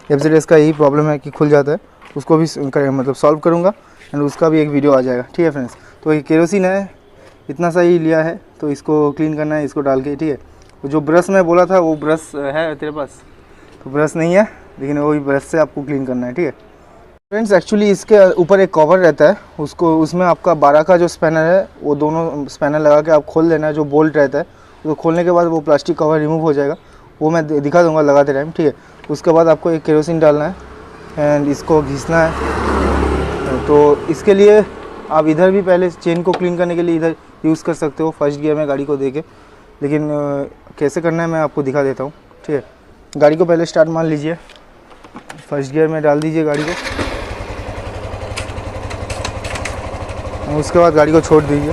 FZS का यही problem है कि खुल जाता है, उसको भी मतलब सॉल्व करूँगा एंड उसका भी एक वीडियो आ जाएगा, ठीक है फ्रेंड्स। तो ये केरोसिन है, इतना सा ही लिया है, तो इसको क्लीन करना है, इसको डाल के, ठीक है। तो जो ब्रश मैं बोला था वो ब्रश है तेरे पास? तो ब्रश नहीं है, लेकिन वही ब्रश से आपको क्लीन करना है, ठीक है फ्रेंड्स। एक्चुअली इसके ऊपर एक कवर रहता है, उसको उसमें आपका 12 का जो स्पैनर है वो दोनों स्पैनर लगा के आप खोल देना है। जो बोल्ट रहता है तो खोलने के बाद वो प्लास्टिक कवर रिमूव हो जाएगा, वो मैं दिखा दूंगा लगाते टाइम, ठीक है। उसके बाद आपको एक केरोसिन डालना है एंड इसको घिसना है। तो इसके लिए आप इधर भी पहले चेन को क्लीन करने के लिए इधर यूज़ कर सकते हो फर्स्ट गियर में गाड़ी को दे के, लेकिन कैसे करना है मैं आपको दिखा देता हूँ, ठीक है। गाड़ी को पहले स्टार्ट मान लीजिए, फर्स्ट गियर में डाल दीजिए गाड़ी को, उसके बाद गाड़ी को छोड़ दीजिए।